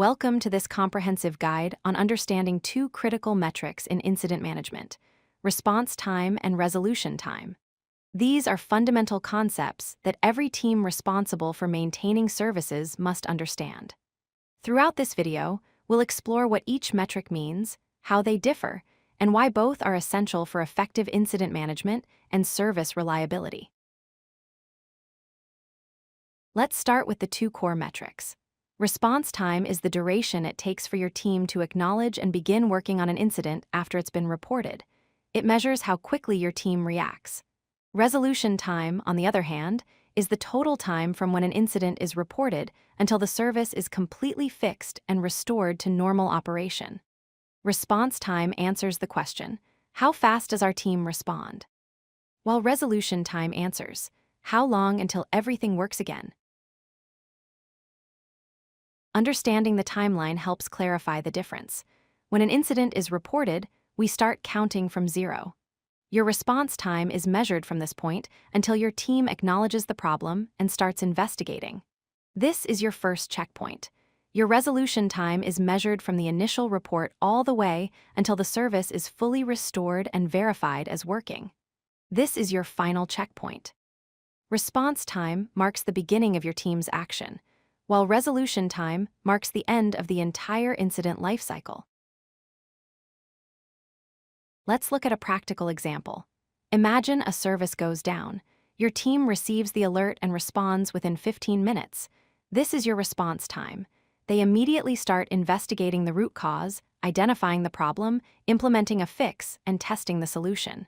Welcome to this comprehensive guide on understanding two critical metrics in incident management: response time and resolution time. These are fundamental concepts that every team responsible for maintaining services must understand. Throughout this video, we'll explore what each metric means, how they differ, and why both are essential for effective incident management and service reliability. Let's start with the two core metrics. Response time is the duration it takes for your team to acknowledge and begin working on an incident after it's been reported. It measures how quickly your team reacts. Resolution time, on the other hand, is the total time from when an incident is reported until the service is completely fixed and restored to normal operation. Response time answers the question, how fast does our team respond? While resolution time answers, how long until everything works again? Understanding the timeline helps clarify the difference. When an incident is reported, we start counting from zero. Your response time is measured from this point until your team acknowledges the problem and starts investigating. This is your first checkpoint. Your resolution time is measured from the initial report all the way until the service is fully restored and verified as working. This is your final checkpoint. Response time marks the beginning of your team's action, while resolution time marks the end of the entire incident lifecycle. Let's look at a practical example. Imagine a service goes down. Your team receives the alert and responds within 15 minutes. This is your response time. They immediately start investigating the root cause, identifying the problem, implementing a fix, and testing the solution.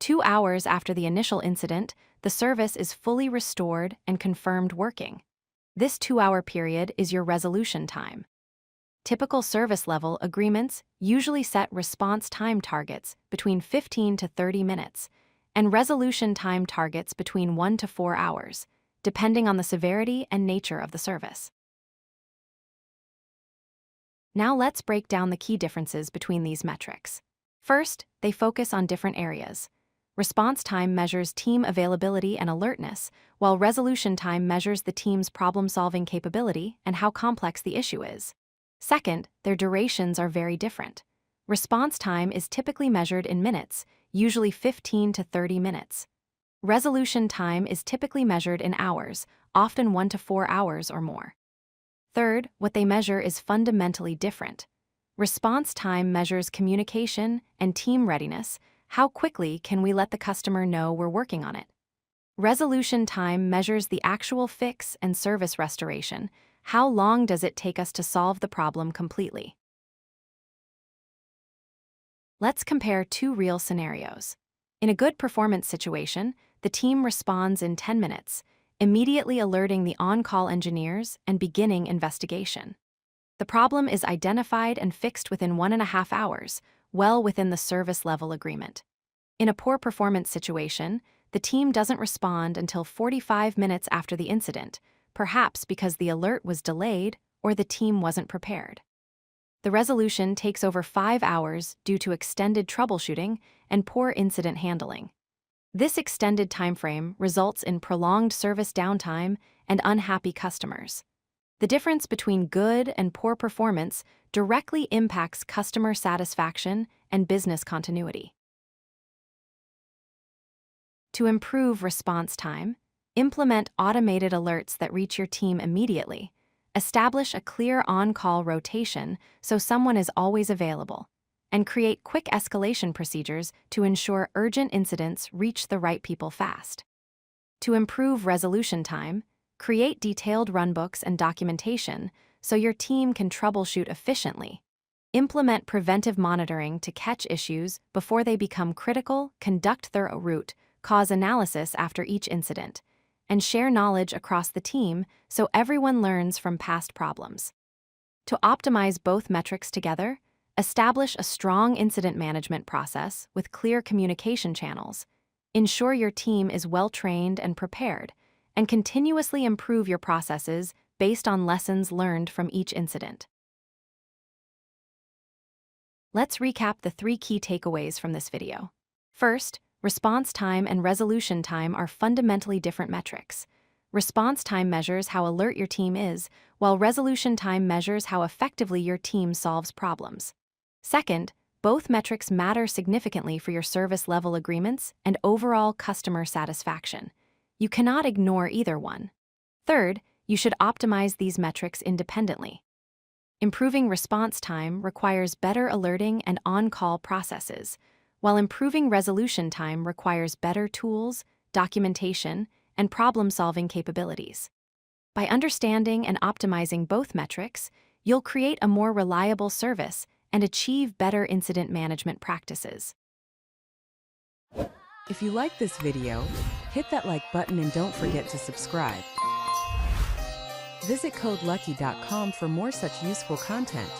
2 hours after the initial incident, the service is fully restored and confirmed working. This 2-hour period is your resolution time. Typical service level agreements usually set response time targets between 15 to 30 minutes and resolution time targets between 1 to 4 hours, depending on the severity and nature of the service. Now let's break down the key differences between these metrics. First, they focus on different areas. Response time measures team availability and alertness, while resolution time measures the team's problem-solving capability and how complex the issue is. Second, their durations are very different. Response time is typically measured in minutes, usually 15 to 30 minutes. Resolution time is typically measured in hours, often 1 to 4 hours or more. Third, what they measure is fundamentally different. Response time measures communication and team readiness. How quickly can we let the customer know we're working on it? Resolution time measures the actual fix and service restoration. How long does it take us to solve the problem completely? Let's compare two real scenarios. In a good performance situation, the team responds in 10 minutes, immediately alerting the on-call engineers and beginning investigation. The problem is identified and fixed within 1.5 hours, well within the service level agreement. In a poor performance situation, the team doesn't respond until 45 minutes after the incident, perhaps because the alert was delayed or the team wasn't prepared. The resolution takes over 5 hours due to extended troubleshooting and poor incident handling. This extended timeframe results in prolonged service downtime and unhappy customers. The difference between good and poor performance directly impacts customer satisfaction and business continuity. To improve response time, implement automated alerts that reach your team immediately. Establish a clear on-call rotation so someone is always available, and create quick escalation procedures to ensure urgent incidents reach the right people fast. To improve resolution time, create detailed runbooks and documentation so your team can troubleshoot efficiently. Implement preventive monitoring to catch issues before they become critical, conduct thorough root cause analysis after each incident, and share knowledge across the team so everyone learns from past problems. To optimize both metrics together, establish a strong incident management process with clear communication channels. Ensure your team is well-trained and prepared, and continuously improve your processes based on lessons learned from each incident. Let's recap the 3 key takeaways from this video. First, response time and resolution time are fundamentally different metrics. Response time measures how alert your team is, while resolution time measures how effectively your team solves problems. Second, both metrics matter significantly for your service level agreements and overall customer satisfaction. You cannot ignore either one. Third, you should optimize these metrics independently. Improving response time requires better alerting and on-call processes, while improving resolution time requires better tools, documentation, and problem-solving capabilities. By understanding and optimizing both metrics, you'll create a more reliable service and achieve better incident management practices. If you like this video, hit that like button and don't forget to subscribe. Visit codelucky.com for more such useful content.